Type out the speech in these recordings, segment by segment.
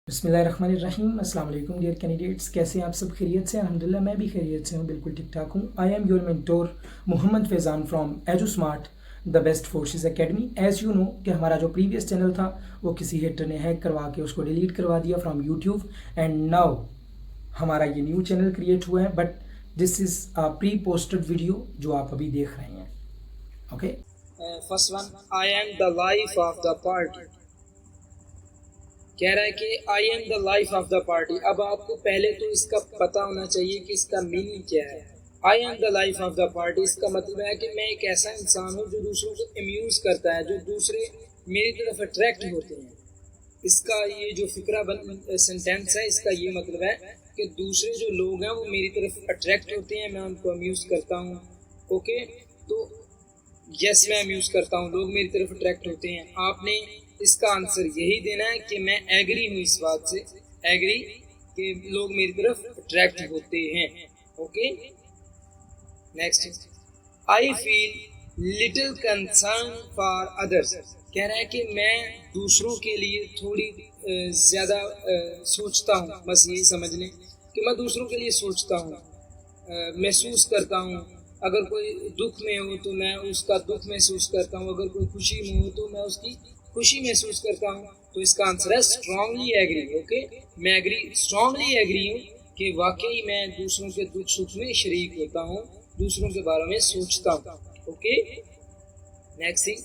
बिस्मिल्लाहिर्रहमानिर्रहीम। अस्सलाम वालेकुम डियर कैंडिडेट्स, कैसे हैं आप सब? खैरियत से? अल्हम्दुलिल्लाह मैं भी खैरियत से हूँ, बिल्कुल ठीक ठाक हूँ। I am your mentor Mohammad Faizan from Edu Smart the best forces academy. As you know कि हमारा जो प्रीवियस चैनल था वो किसी हेटर ने हैक करवा के उसको डिलीट करवा दिया फ्रॉम यूट्यूब, एंड नाउ हमारा ये न्यू चैनल क्रिएट हुआ है, but this is a pre posted video जो आप अभी देख रहे हैं। Okay, first one, I am the life of the party. कह रहा है कि I am the life of the party. अब आपको पहले तो इसका पता होना चाहिए कि इसका मीनिंग क्या है। I am the life of the party, इसका मतलब है कि मैं एक ऐसा इंसान हूँ जो दूसरों को अम्यूज करता है, जो दूसरे मेरी तरफ अट्रैक्ट होते हैं। इसका ये जो फिक्रा सेंटेंस है, इसका ये मतलब है कि दूसरे जो लोग हैं वो मेरी तरफ अट्रैक्ट होते हैं, मैं उनको अम्यूज करता हूँ। ओके, तो यस, मैं अम्यूज करता हूँ, लोग मेरी तरफ अट्रैक्ट होते हैं। आपने इसका आंसर यही देना है कि मैं एग्री हूँ इस बात से, एग्री कि लोग मेरी तरफ अट्रैक्ट होते हैं। Okay, next, I feel little concern for others. कह रहा है कि मैं दूसरों के लिए थोड़ी ज़्यादा सोचता हूँ। बस यही समझ लें कि मैं दूसरों के लिए सोचता हूँ, महसूस करता हूँ। अगर कोई दुख में हो तो मैं उसका दुख महसूस करता हूँ, अगर कोई खुशी में हो तो मैं उसकी खुशी महसूस करता हूँ। तो इसका आंसर है स्ट्रांगली एग्री। ओके, मैं एग्री, स्ट्रांगली एग्री हूँ कि वाकई मैं दूसरों के दुख सुख में शरीक होता हूँ, दूसरों के बारे में सोचता हूँ। Okay, next thing,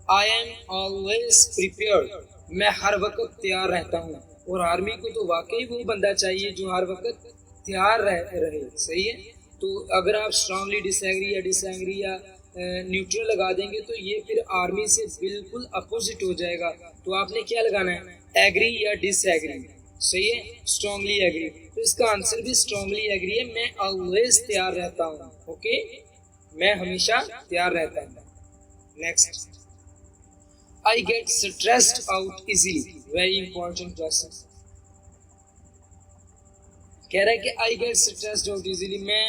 I am always prepared. मैं हर वक्त तैयार रहता हूँ। और आर्मी को तो वाकई वो बंदा चाहिए जो हर वक्त तैयार रहे। सही है, तो अगर आप स्ट्रांगली डिसएग्री या न्यूट्रल लगा देंगे तो ये फिर आर्मी से बिल्कुल अपोजिट हो जाएगा। तो आपने क्या लगाना है, एग्री या डिसएग्री। सही है, स्ट्रांगली एग्री। तो इसका आंसर भी स्ट्रांगली एग्री है, मैं ऑलवेज तैयार रहता हूँ। ओके, मैं हमेशा तैयार रहता हूँ। Next, I get stressed out easily. Very important question. कह रहा है कि I get stressed out easily, मैं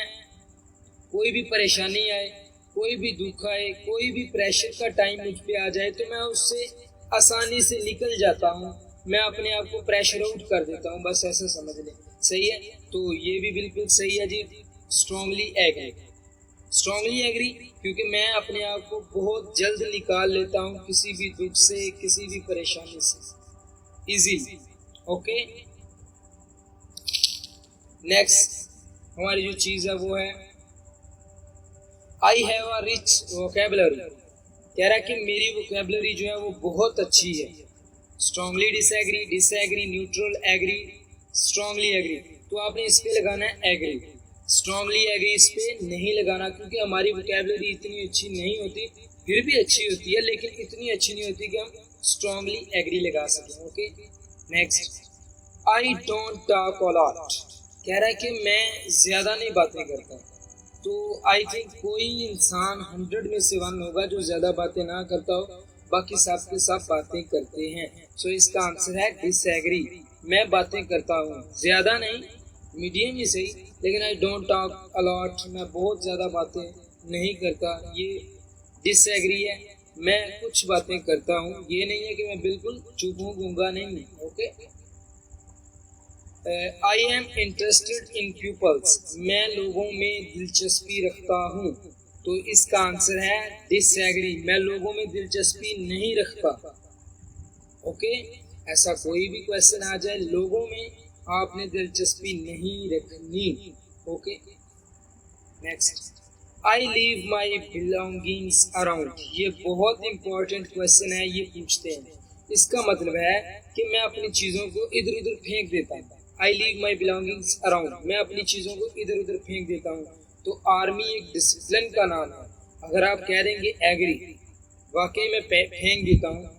कोई भी परेशानी आए, कोई भी दुख आए, कोई भी प्रेशर का टाइम मुझ पे आ जाए तो मैं उससे आसानी से निकल जाता हूँ, मैं अपने आप को प्रेशर आउट कर देता हूँ। बस ऐसा समझ लें। सही है, तो ये भी बिल्कुल सही है जी, स्ट्रांगली एग्री। स्ट्रांगली एग्री क्योंकि मैं अपने आप को बहुत जल्द निकाल लेता हूँ किसी भी दुख से, किसी भी परेशानी से, इजीली। ओके, नेक्स्ट हमारी जो चीज़ है वो है I have a rich vocabulary. कह रहा है कि मेरी वोकेबलरी जो है वो बहुत अच्छी है। Strongly disagree, disagree, neutral, agree, strongly agree. तो आपने इस पे लगाना है एग्री। स्ट्रांगली एग्री इस पे नहीं लगाना क्योंकि हमारी वोकेबलरी इतनी अच्छी नहीं होती, फिर भी अच्छी होती है लेकिन इतनी अच्छी नहीं होती कि हम स्ट्रांगली एग्री लगा सकें। Okay, next, I don't talk a lot. कह रहा है कि मैं ज़्यादा नहीं बातें करता। तो आई थिंक कोई इंसान 100 में से 1 होगा जो ज़्यादा बातें ना करता हो, बाकी सब के सब बातें करते हैं। सो इसका आंसर है डिसएग्री। मैं बातें करता हूँ, ज़्यादा नहीं, मीडियम ही सही, लेकिन आई डोंट टॉक अलॉट, मैं बहुत ज़्यादा बातें नहीं करता, ये डिसएग्री है। मैं कुछ बातें करता हूँ, ये नहीं है कि मैं बिल्कुल चुप हूँ, गूंगा नहीं हूँ। Okay, I am interested in people's. मैं लोगों में दिलचस्पी रखता हूँ। तो इसका आंसर है डिसएग्री। मैं लोगों में दिलचस्पी नहीं रखता। ओके, ऐसा कोई भी क्वेश्चन आ जाए, लोगों में आपने दिलचस्पी नहीं रखनी। Okay, next, I leave my belongings around. ये बहुत इंपॉर्टेंट क्वेश्चन है, ये पूछते हैं। इसका मतलब है कि मैं अपनी चीज़ों को इधर उधर फेंक देता हूँ। आई लीव माई बिलोंगिंग्स अराउंड, मैं अपनी चीज़ों को इधर उधर फेंक देता हूँ। तो आर्मी एक डिसिप्लिन का नाम है। अगर आप कह देंगे एग्री, वाकई में फेंक देता हूँ,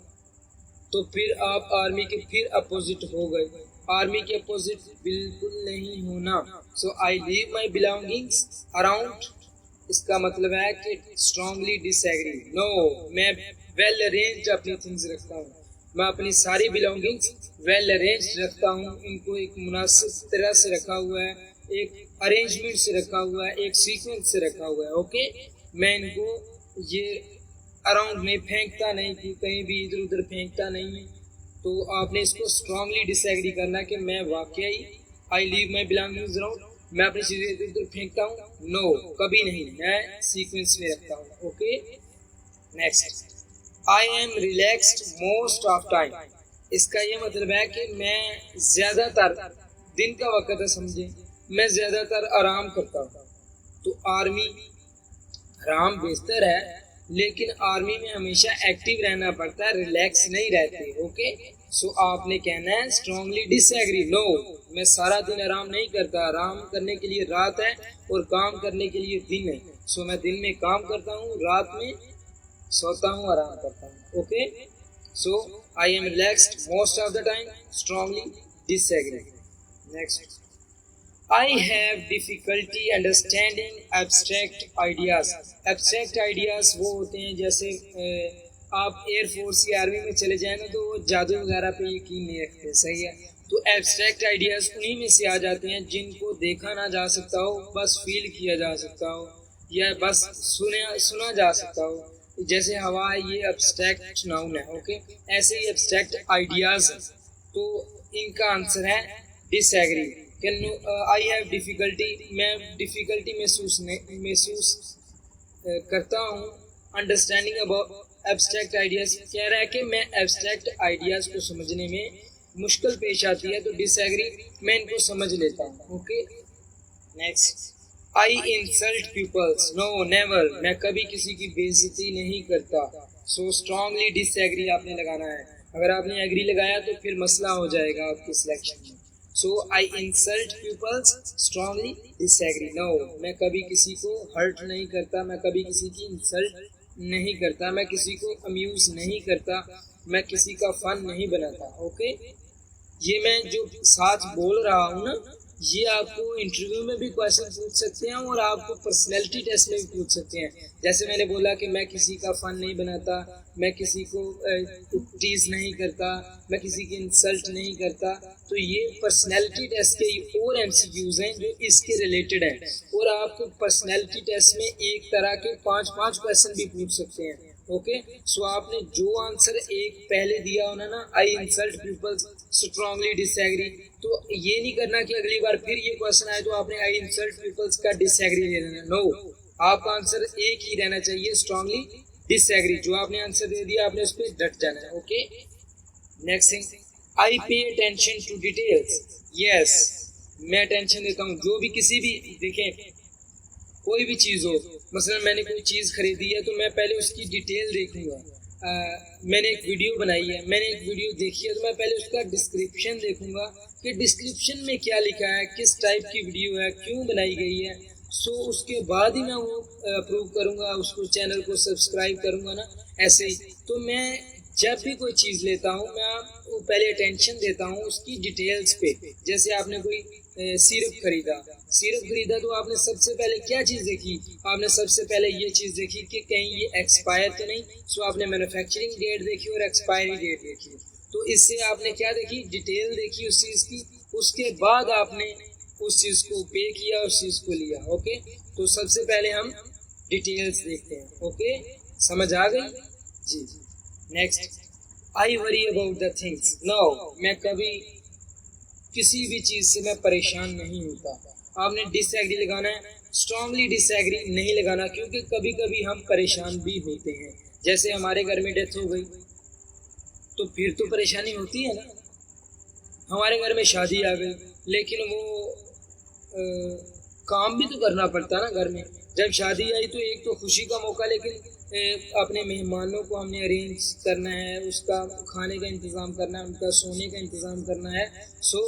तो फिर आप आर्मी के फिर अपोजिट हो गए। आर्मी के अपोजिट बिल्कुल नहीं होना। So I leave my belongings around, इसका मतलब है कि स्ट्रांगली डिसएग्री। नो, मैं वेल अरेंज्ड अपनी थिंग्स रखता हूँ। मैं अपनी सारी बिलोंगिंग्स वेल अरेंज्ड रखता हूँ, इनको एक मुनासिब तरह से रखा हुआ है, एक अरेंजमेंट से रखा हुआ है, एक सीक्वेंस से रखा हुआ है। ओके, मैं इनको ये अराउंड में फेंकता नहीं कि कहीं भी इधर उधर फेंकता नहीं है। तो आपने इसको स्ट्रांगली डिसएग्री करना कि मैं वाकई आई लीव माई बिलोंगिंग्स अराउंड, मैं अपनी चीज़ें इधर उधर फेंकता हूँ, नो कभी नहीं, मैं सीक्वेंस में रखता हूँ। Okay, next, I am relaxed most of time. इसका ये मतलब है कि मैं ज़्यादातर दिन का वक्त है, समझे, मैं ज़्यादातर आराम करता हूँ। तो आर्मी आराम बेहतर है, लेकिन आर्मी में हमेशा एक्टिव रहना पड़ता है, रिलैक्स नहीं रहते। ओके, सो आपने कहना है स्ट्रांगली डिसएग्री, नो मैं सारा दिन आराम नहीं करता, आराम करने के लिए रात है और काम करने के लिए दिन है। सो मैं दिन में काम करता हूँ, रात में सोता हूँ, आराम करता हूँ। Okay, so I am relaxed most of the time, strongly disagree. Next, I have difficulty understanding abstract ideas. Abstract ideas वो होते हैं जैसे आप एयरफोर्स या आर्मी में चले जाए ना, तो वो जादू वगैरह पे यकीन नहीं रखते, सही है। तो एब्स्ट्रैक्ट आइडियाज़ उन्हीं में से आ जाते हैं जिनको देखा ना जा सकता हो, बस फील किया जा सकता हो या बस सुना जा सकता हो। जैसे हवा है, ये एब्स्ट्रैक्ट नाउन है। ओके, ऐसे ही एब्स्ट्रैक्ट आइडियाज़, तो इनका आंसर है डिसएग्री। आई हैव डिफ़िकल्टी, मैं डिफ़िकल्टी महसूस करता हूँ अंडरस्टैंडिंग अबाउट एब्स्ट्रैक्ट आइडियाज़। कह रहा है कि मैं एब्स्ट्रैक्ट आइडियाज़ को समझने में मुश्किल पेश आती है, तो डिसएग्री, मैं इनको समझ लेता हूँ। ओके, नेक्स्ट, आई इंसल्ट पीपल्स, नो नेवर, मैं कभी किसी की बेइज्जती नहीं करता। सो स्ट्रांगली डिसएग्री आपने लगाना है। अगर आपने एग्री लगाया तो फिर मसला हो जाएगा आपकी सिलेक्शन में। So I insult peoples, strongly disagree, no मैं कभी किसी को हर्ट नहीं करता, मैं कभी किसी की इंसल्ट नहीं करता, मैं किसी को अम्यूज नहीं करता, मैं किसी का फन नहीं बनाता। ओके, ये मैं जो साथ बोल रहा हूँ ना, ये आपको इंटरव्यू में भी क्वेश्चन पूछ सकते हैं और आपको पर्सनैलिटी टेस्ट में भी पूछ सकते हैं। जैसे मैंने बोला कि मैं किसी का फन नहीं बनाता, मैं किसी को टीज नहीं करता, मैं किसी की इंसल्ट नहीं करता, तो ये पर्सनैलिटी टेस्ट के और एमसीक्यूज हैं जो इसके रिलेटेड हैं। और आपको पर्सनैलिटी टेस्ट में एक तरह के 5-5 क्वेश्चन भी पूछ सकते हैं। ओके, सो आपने जो आंसर एक पहले दिया होना ना, आई इंसल्ट पीपल्स, स्ट्रांगली डिसएग्री, तो ये नहीं करना कि अगली बार फिर ये क्वेश्चन आए तो आपने आई इंसल्ट पीपल्स का डिसएग्री ले लेना। नो, आपका आंसर एक ही रहना चाहिए, स्ट्रांगली डिसएग्री। जो आपने आंसर दे दिया आपने उस पर डट जाना है। Okay, next thing, I pay attention to details, yes मैं अटेंशन देता हूँ। जो भी किसी भी, देखें कोई भी चीज़ हो, मसलन मैंने कोई चीज़ खरीदी है तो मैं पहले उसकी डिटेल देखूंगा। मैंने एक वीडियो बनाई है, मैंने एक वीडियो देखी है, तो मैं पहले उसका डिस्क्रिप्शन देखूंगा कि डिस्क्रिप्शन में क्या लिखा है, किस टाइप की वीडियो है, क्यों बनाई गई है। सो उसके बाद ही मैं वो अप्रूव करूंगा, उसको चैनल को सब्सक्राइब करूंगा ना। ऐसे ही तो मैं जब भी कोई चीज़ लेता हूँ मैं पहले अटेंशन देता हूँ उसकी डिटेल्स पे। जैसे आपने कोई सिरप खरीदा तो आपने सबसे पहले क्या चीज़ देखी, आपने सबसे पहले ये चीज़ देखी कि कहीं ये एक्सपायर तो नहीं। सो आपने मैन्युफैक्चरिंग डेट देखी और एक्सपायरी डेट देखी, तो इससे आपने क्या देखी, डिटेल देखी उस चीज़ की। उसके बाद आपने उस चीज़ को पे किया, उस चीज़ को लिया। ओके, तो सबसे पहले हम डिटेल्स देखते हैं। ओके, समझ आ गई जी। Next, I worry about the things, no मैं कभी किसी भी चीज़ से मैं परेशान नहीं होता। आपने डिसएग्री लगाना है, स्ट्रांगली डिसएग्री नहीं लगाना, क्योंकि कभी कभी हम परेशान भी होते हैं। जैसे हमारे घर में डेथ हो गई तो फिर तो परेशानी होती है ना। हमारे घर में शादी आ गई, लेकिन वो काम भी तो करना पड़ता ना घर में। जब शादी आई तो एक तो खुशी का मौका, लेकिन अपने मेहमानों को हमने अरेंज करना है, उसका खाने का इंतज़ाम करना है, उनका सोने का इंतज़ाम करना है। सो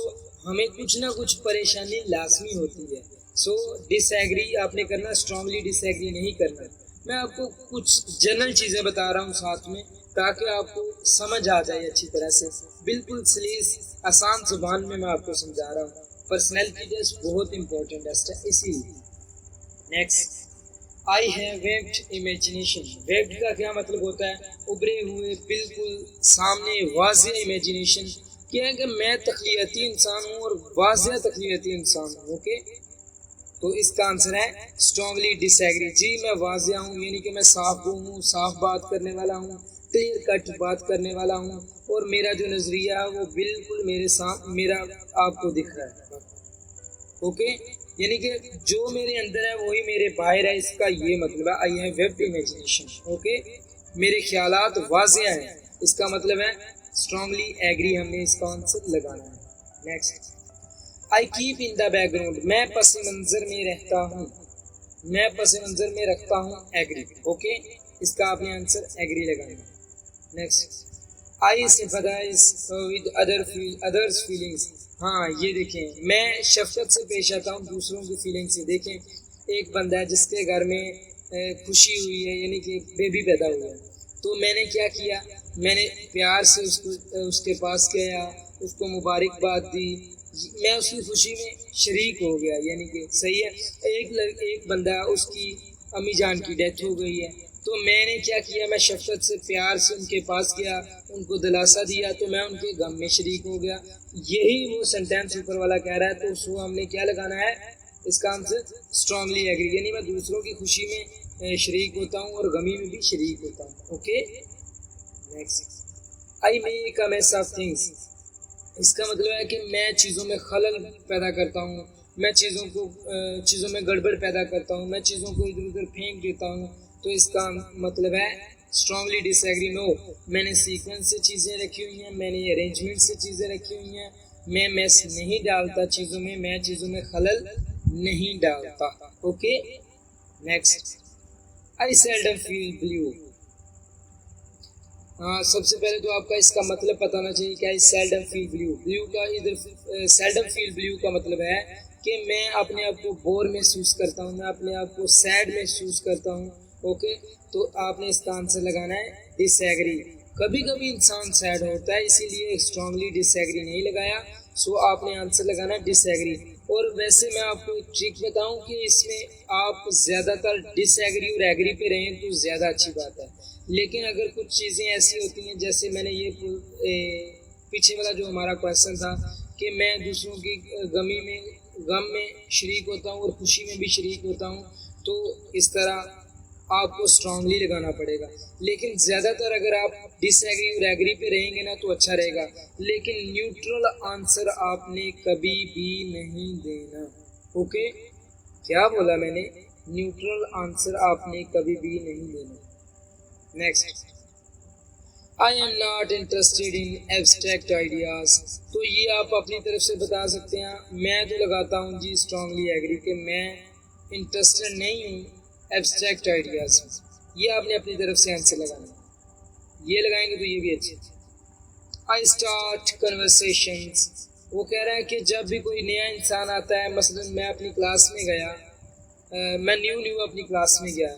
हमें कुछ ना कुछ परेशानी लाजमी होती है। सो डिसएग्री आपने करना, स्ट्रांगली डिसएग्री नहीं करना। मैं आपको कुछ जनरल चीज़ें बता रहा हूँ साथ में, ताकि आपको समझ आ जाए अच्छी तरह से। बिल्कुल सलीस आसान जुबान में मैं आपको समझा रहा हूँ। पर्सनैलिटी टेस्ट बहुत इंपॉर्टेंट टेस्ट है, इसीलिए। Next, I have waived imagination. Waived का क्या मतलब होता है, उभरे हुए, बिल्कुल सामने वाज़ेह इमेजिनेशन। क्या है कि मैं तख्लीती इंसान हूँ और वाज़ेह तख्लीती इंसान हूँ। ओके, तो इसका आंसर है स्ट्रांगली डिसएग्री। जी मैं वाज़ेह हूँ, यानी कि मैं साफ हूँ, साफ बात करने वाला हूँ, क्लियर कट बात करने वाला हूँ और मेरा जो नज़रिया है वो बिल्कुल मेरा आपको दिख रहा है। ओके, यानी कि जो मेरे अंदर है वही मेरे बाहर है, इसका ये मतलब है I have vivid imagination. Okay, मेरे ख्यालात वाज़ेह हैं, इसका मतलब है स्ट्रांगली एग्री, हमने इसका आंसर लगाना है। Next, I keep in the background, मैं पस मंजर में रहता हूँ, मैं पस मंजर में रखता हूँ एग्री। ओके, इसका आपने आंसर एग्री लगाना है। Next, I sympathise with others feelings, हाँ ये देखें, मैं शफकत से पेश आता हूँ दूसरों की फीलिंग से। देखें, एक बंदा है जिसके घर में खुशी हुई है, यानी कि बेबी पैदा हुआ है, तो मैंने क्या किया, मैंने प्यार से उसके पास गया, उसको मुबारकबाद दी, मैं उसकी खुशी में शरीक हो गया, यानी कि सही है। एक बंदा, उसकी अम्मी जान की डेथ हो गई है, तो मैंने क्या किया, मैं शफकत से प्यार से उनके पास गया, उनको दिलासा दिया, तो मैं उनके गम में शरीक हो गया। यही वो सेंटेंस ऊपर वाला कह रहा है, तो उसको हमने क्या लगाना है, इसका आंसर स्ट्रांगली एग्री, यानी मैं दूसरों की खुशी में शरीक होता हूँ और गमी में भी शरीक होता हूँ। Okay, next, I make a mess of things, इसका मतलब है कि मैं चीज़ों में खलल पैदा करता हूँ, मैं चीज़ों में गड़बड़ पैदा करता हूँ, मैं चीज़ों को इधर उधर फेंक देता हूँ, तो इसका मतलब है स्ट्रांगली डिसएग्री। नो, मैंने सीक्वेंस से चीज़ें रखी हुई हैं, मैंने अरेंजमेंट से चीज़ें रखी हुई हैं, मैं मैस नहीं डालता चीज़ों में, मैं चीज़ों में खलल नहीं डालता। ओके, नेक्स्ट, आई सेल्डम फील ब्लू, हाँ सबसे पहले तो आपका इसका मतलब पता होना चाहिए क्या है सेल्डम फील ब्लू। ब्लू का इधर सेल्डम फील ब्लू का मतलब है कि मैं अपने आप को बोर महसूस करता हूँ, मैं अपने आप को सैड महसूस करता हूँ। ओके, तो आपने इसका आंसर लगाना है डिसएग्री। कभी कभी इंसान सैड होता है, इसीलिए स्ट्रांगली डिसएग्री नहीं लगाया, सो आपने आंसर लगाना है डिसएग्री। और वैसे मैं आपको एक ट्रिक बताऊं कि इसमें आप ज़्यादातर डिसएग्री और एग्री पे रहें तो ज़्यादा अच्छी बात है, लेकिन अगर कुछ चीज़ें ऐसी होती हैं, जैसे मैंने ये पीछे वाला जो हमारा क्वेश्चन था कि मैं दूसरों की गम में शरीक होता हूँ और खुशी में भी शरीक होता हूँ, तो इस तरह आपको स्ट्रांगली लगाना पड़ेगा। लेकिन ज़्यादातर अगर आप डिसएग्री और एग्री पे रहेंगे ना तो अच्छा रहेगा, लेकिन न्यूट्रल आंसर आपने कभी भी नहीं देना। ओके, क्या बोला मैंने, न्यूट्रल आंसर आपने कभी भी नहीं देना। Next, I am not interested in abstract ideas, तो ये आप अपनी तरफ से बता सकते हैं। मैं तो लगाता हूँ जी स्ट्रांगली एग्री कि मैं इंटरेस्टेड नहीं हूँ एब्स्ट्रैक्ट आइडियाज, ये आपने अपनी तरफ से आंसर लगाना, ये लगाएंगे तो ये भी अच्छा। आई स्टार्ट कन्वर्सेशंस, वो कह रहा है कि जब भी कोई नया इंसान आता है, मसलन मैं अपनी क्लास में गया, मैं न्यू अपनी क्लास में गया,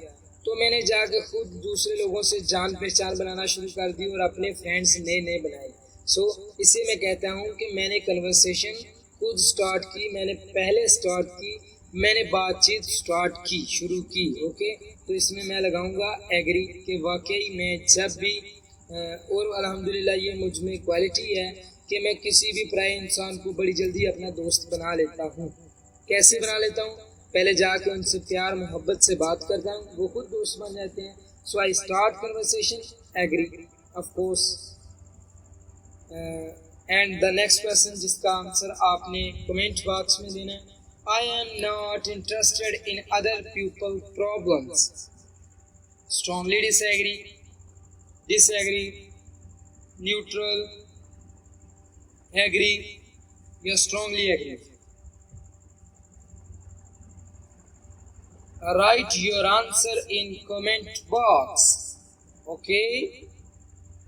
तो मैंने जाकर खुद दूसरे लोगों से जान पहचान बनाना शुरू कर दी और अपने फ्रेंड्स नए बनाए। सो इसे मैं कहता हूँ कि मैंने कन्वर्सेशन खुद स्टार्ट की, मैंने पहले स्टार्ट की, मैंने बातचीत स्टार्ट की, शुरू की। ओके, तो इसमें मैं लगाऊंगा एग्री कि वाकई मैं जब भी और अल्हम्दुलिल्लाह ये मुझ में क्वालिटी है कि मैं किसी भी पराए इंसान को बड़ी जल्दी अपना दोस्त बना लेता हूँ। कैसे बना लेता हूँ, पहले जाके उनसे प्यार मोहब्बत से बात करता हूँ, वो खुद दोस्त बन जाते हैं। So I start conversation agree of course. And the next question जिसका आंसर आपने कमेंट बॉक्स में देना है, I am not interested in other people's problems. Strongly disagree, neutral, agree, या strongly agree. Write your answer in comment box. Okay?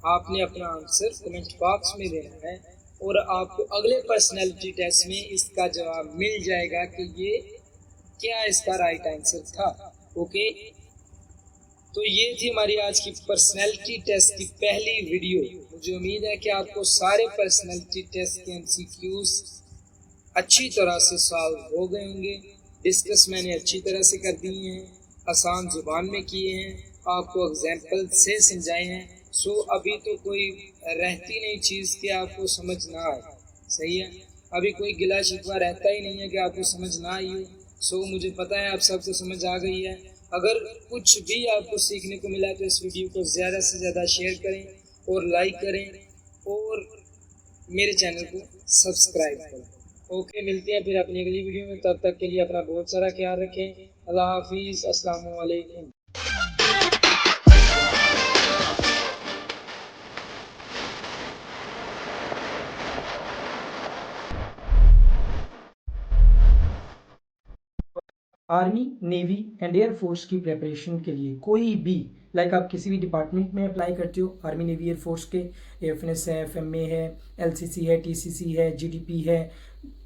आपने अपना answer comment box में देना है और आपको अगले पर्सनैलिटी टेस्ट में इसका जवाब मिल जाएगा कि ये क्या इसका राइट आंसर था। ओके, तो ये थी हमारी आज की पर्सनैलिटी टेस्ट की पहली वीडियो। मुझे उम्मीद है कि आपको सारे पर्सनैलिटी टेस्ट के एमसीक्यूज अच्छी तरह से सॉल्व हो गए होंगे। डिस्कस मैंने अच्छी तरह से कर दिए हैं, आसान जुबान में किए हैं, आपको एग्जाम्पल से समझाए हैं। सो अभी तो कोई रहती नहीं चीज़ कि आपको समझ ना आए, सही है, अभी कोई गिला शिकवा रहता ही नहीं है कि आपको समझ ना आई हो। सो मुझे पता है आप सबको समझ आ गई है। अगर कुछ भी आपको सीखने को मिला तो इस वीडियो को ज़्यादा से ज़्यादा शेयर करें और लाइक करें और मेरे चैनल को सब्सक्राइब करें। ओके, मिलते हैं फिर अपनी अगली वीडियो में। तब तक के लिए अपना बहुत सारा ख्याल रखें। अल्लाह हाफिज़, अस्सलामु अलैकुम। Army, navy and air force की प्रिपरेशन के लिए कोई भी आप किसी भी डिपार्टमेंट में अप्लाई करते हो, आर्मी, नेवी, एयर फोर्स के, एफएनएस है, एफएमए है, एलसीसी है, टीसीसी है, जीडीपी है,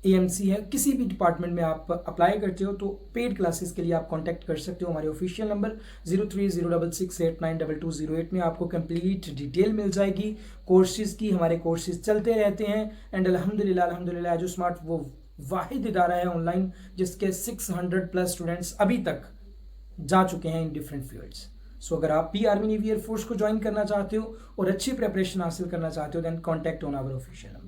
एएमसी है, किसी भी डिपार्टमेंट में आप अप्लाई करते हो तो पेड क्लासेस के लिए आप कांटेक्ट कर सकते हो हमारे ऑफिशियल नंबर 0306689220 में। आपको कंप्लीट डिटेल मिल जाएगी कोर्सेज की। हमारे कोर्सेज चलते रहते हैं एंड अल्हम्दुलिल्लाह एजू स्मार्ट वो वाहिद इदारा है ऑनलाइन जिसके 600 प्लस स्टूडेंट्स अभी तक जा चुके हैं इन डिफरेंट फील्ड्स। सो अगर आप भी आर्मी, नेवी, एयर फोर्स को ज्वाइन करना चाहते हो और अच्छी प्रिपरेशन हासिल करना चाहते हो then contact on our official number.